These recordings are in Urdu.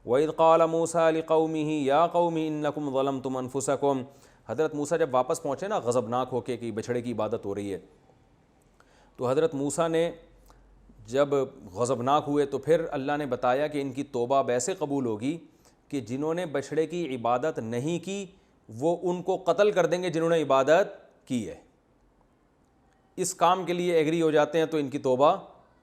وَإِذْ قَالَ مُوسَىٰ لِقَوْمِهِ يَا قَوْمِ إِنَّكُمْ ظَلَمْتُمْ أَنفُسَكُمْ. حضرت موسیٰ جب واپس پہنچے نا غضبناک ہو کے کہ بچھڑے کی عبادت ہو رہی ہے، تو حضرت موسیٰ نے جب غضبناک ہوئے تو پھر اللہ نے بتایا کہ ان کی توبہ ویسے قبول ہوگی کہ جنہوں نے بچھڑے کی عبادت نہیں کی وہ ان کو قتل کر دیں گے جنہوں نے عبادت کی ہے. اس کام کے لیے ایگری ہو جاتے ہیں تو ان کی توبہ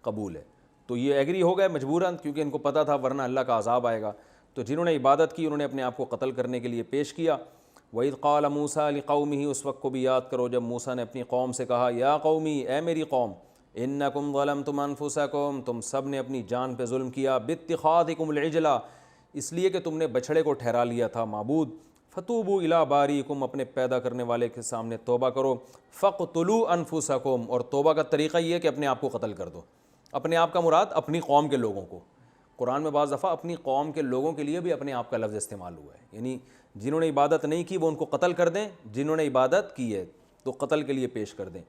قبول ہے. تو یہ ایگری ہو گئے مجبوراً، کیونکہ ان کو پتہ تھا ورنہ اللہ کا عذاب آئے گا. تو جنہوں نے عبادت کی انہوں نے اپنے آپ کو قتل کرنے کے لیے پیش کیا. وَإِذْ قَالَ مُوسَىٰ لِقَوْمِهِ، اس وقت کو بھی یاد کرو جب موسیٰ نے اپنی قوم سے کہا یا قومی، اے میری قوم، اِنَّكُمْ ظَلَمْتُمْ أَنفُسَكُمْ، تم سب نے اپنی جان پہ ظلم کیا، بِاتِّخَاذِكُمُ الْعِجْلَ، اس لیے کہ تم نے بچھڑے کو ٹھہرا لیا تھا معبود. فَتُوبُوا إِلَىٰ بَارِئِكُمْ، اپنے پیدا کرنے والے کے سامنے توبہ کرو. فَاقْتُلُوا أَنفُسَكُمْ، اور توبہ کا طریقہ یہ ہے کہ اپنے آپ کو قتل کر دو. اپنے آپ کا مراد اپنی قوم کے لوگوں کو. قرآن میں بعض دفعہ اپنی قوم کے لوگوں کے لیے بھی اپنے آپ کا لفظ استعمال ہوا ہے، یعنی جنہوں نے عبادت نہیں کی وہ ان کو قتل کر دیں، جنہوں نے عبادت کی ہے تو قتل کے لیے پیش کر دیں.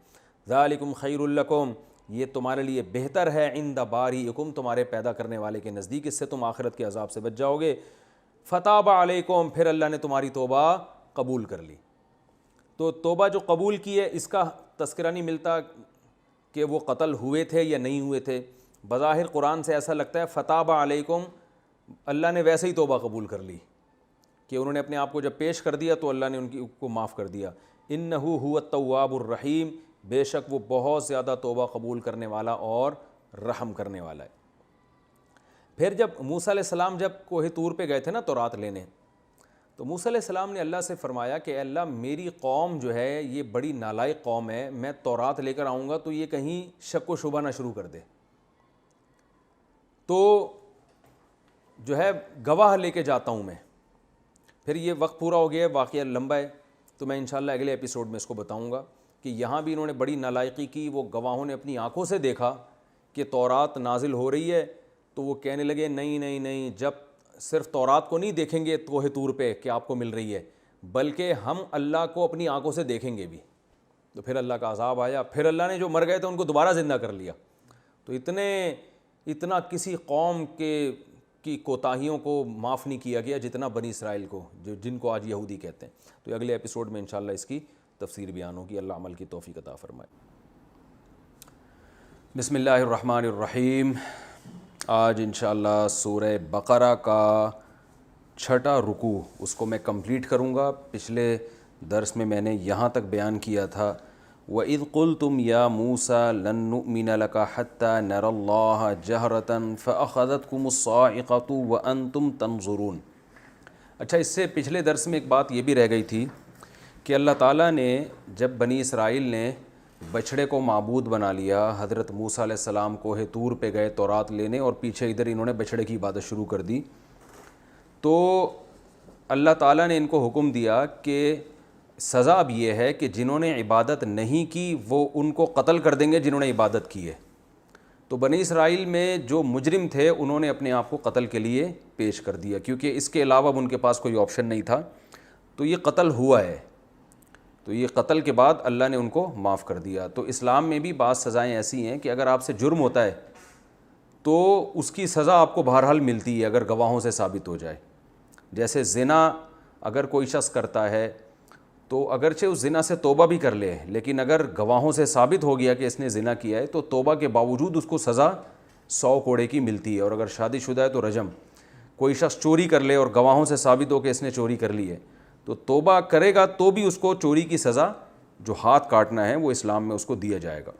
ذالکم خیر لکم، یہ تمہارے لیے بہتر ہے، عند بارئکم، تمہارے پیدا کرنے والے کے نزدیک، اس سے تم آخرت کے عذاب سے بچ جاؤ گے. فتاب علیکم، پھر اللہ نے تمہاری توبہ قبول کر لی. تو توبہ جو قبول کی ہے اس کا تذکرہ نہیں ملتا کہ وہ قتل ہوئے تھے یا نہیں ہوئے تھے. بظاہر قرآن سے ایسا لگتا ہے فتاب علیکم، اللہ نے ویسے ہی توبہ قبول کر لی کہ انہوں نے اپنے آپ کو جب پیش کر دیا تو اللہ نے ان کی کو معاف کر دیا. انہ هو التواب الرحیم، بے شک وہ بہت زیادہ توبہ قبول کرنے والا اور رحم کرنے والا ہے. پھر جب موسیٰ علیہ السلام جب کوہ طور پہ گئے تھے نا تورات لینے، تو موسیٰ علیہ السلام نے اللہ سے فرمایا کہ اے اللہ میری قوم جو ہے یہ بڑی نالائق قوم ہے، میں تورات لے کر آؤں گا تو یہ کہیں شک و شبہ نہ شروع کر دے، تو جو ہے گواہ لے کے جاتا ہوں میں. پھر یہ وقت پورا ہو گیا ہے، واقعہ لمبا ہے تو میں انشاءاللہ اگلے ایپیسوڈ میں اس کو بتاؤں گا کہ یہاں بھی انہوں نے بڑی نالائقی کی. وہ گواہوں نے اپنی آنکھوں سے دیکھا کہ تورات نازل ہو رہی ہے تو وہ کہنے لگے نہیں نہیں نہیں، جب صرف تورات کو نہیں دیکھیں گے کوہ طور پہ کہ آپ کو مل رہی ہے، بلکہ ہم اللہ کو اپنی آنکھوں سے دیکھیں گے بھی. تو پھر اللہ کا عذاب آیا، پھر اللہ نے جو مر گئے تھے ان کو دوبارہ زندہ کر لیا. تو اتنا کسی قوم کی کوتاہیوں کو معاف نہیں کیا گیا جتنا بنی اسرائیل کو، جن کو آج یہودی کہتے ہیں. تو اگلے ایپیسوڈ میں انشاءاللہ اس کی تفسیر بیان ہوگی. اللہ عمل کی توفیق عطا فرمائے. بسم اللہ الرحمن الرحیم. آج انشاءاللہ سورہ بقرہ کا 6واں رکوع اس کو میں کمپلیٹ کروں گا. پچھلے درس میں نے یہاں تک بیان کیا تھا وَإِذْ قُلْتُمْ يَا مُوسَىٰ لَن نُّؤْمِنَ لَكَ حَتَّىٰ نَرَى اللَّهَ جَهْرَةً فَأَخَذَتْكُمُ الصَّاعِقَةُ وَأَنْتُمْ تَنظُرُونَ. اچھا، اس سے پچھلے درس میں ایک بات یہ بھی رہ گئی تھی کہ اللہ تعالیٰ نے جب بنی اسرائیل نے بچھڑے کو معبود بنا لیا، حضرت موسیٰ علیہ السلام کوہ طور پہ گئے تورات لینے اور پیچھے ادھر انہوں نے بچھڑے کی عبادت شروع کر دی، تو اللہ تعالیٰ نے ان کو حکم دیا کہ سزا اب یہ ہے کہ جنہوں نے عبادت نہیں کی وہ ان کو قتل کر دیں گے جنہوں نے عبادت کی ہے. تو بنی اسرائیل میں جو مجرم تھے انہوں نے اپنے آپ کو قتل کے لیے پیش کر دیا، کیونکہ اس کے علاوہ اب ان کے پاس کوئی آپشن نہیں تھا. تو یہ قتل ہوا ہے، تو یہ قتل کے بعد اللہ نے ان کو معاف کر دیا. تو اسلام میں بھی بعض سزائیں ایسی ہیں کہ اگر آپ سے جرم ہوتا ہے تو اس کی سزا آپ کو بہرحال ملتی ہے اگر گواہوں سے ثابت ہو جائے. جیسے زنا اگر کوئی شخص کرتا ہے تو اگرچہ اس زنا سے توبہ بھی کر لے، لیکن اگر گواہوں سے ثابت ہو گیا کہ اس نے زنا کیا ہے تو توبہ کے باوجود اس کو سزا 100 کوڑے کی ملتی ہے. اور اگر شادی شدہ ہے تو رجم. کوئی شخص چوری کر لے اور گواہوں سے ثابت ہو کہ اس نے چوری کر لی ہے تو توبہ کرے گا تو بھی اس کو چوری کی سزا جو ہاتھ کاٹنا ہے وہ اسلام میں اس کو دیا جائے گا.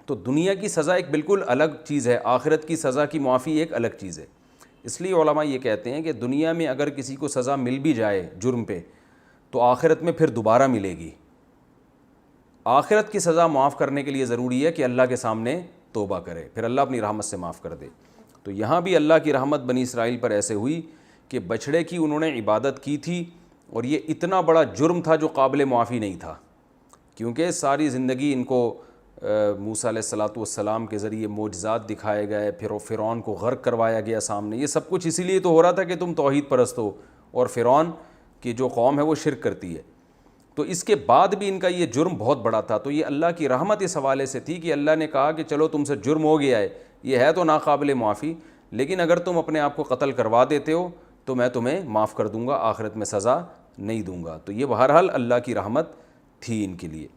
تو دنیا کی سزا ایک بالکل الگ چیز ہے، آخرت کی سزا کی معافی ایک الگ چیز ہے. اس لیے علماء یہ کہتے ہیں کہ دنیا میں اگر کسی کو سزا مل بھی جائے جرم پہ تو آخرت میں پھر دوبارہ ملے گی. آخرت کی سزا معاف کرنے کے لیے ضروری ہے کہ اللہ کے سامنے توبہ کرے، پھر اللہ اپنی رحمت سے معاف کر دے. تو یہاں بھی اللہ کی رحمت بنی اسرائیل پر ایسے ہوئی کہ بچھڑے کی انہوں نے عبادت کی تھی اور یہ اتنا بڑا جرم تھا جو قابل معافی نہیں تھا، کیونکہ ساری زندگی ان کو موسیٰ علیہ السلام کے ذریعے معجزات دکھائے گئے، پھر فرعون کو غرق کروایا گیا سامنے. یہ سب کچھ اسی لیے تو ہو رہا تھا کہ تم توحید پرست ہو اور فرعون کی جو قوم ہے وہ شرک کرتی ہے. تو اس کے بعد بھی ان کا یہ جرم بہت بڑا تھا. تو یہ اللہ کی رحمت اس حوالے سے تھی کہ اللہ نے کہا کہ چلو تم سے جرم ہو گیا ہے، یہ ہے تو ناقابل معافی، لیکن اگر تم اپنے آپ کو قتل کروا دیتے ہو تو میں تمہیں معاف کر دوں گا, آخرت میں سزا نہیں دوں گا. تو یہ بہرحال اللہ کی رحمت تھی ان کے لیے.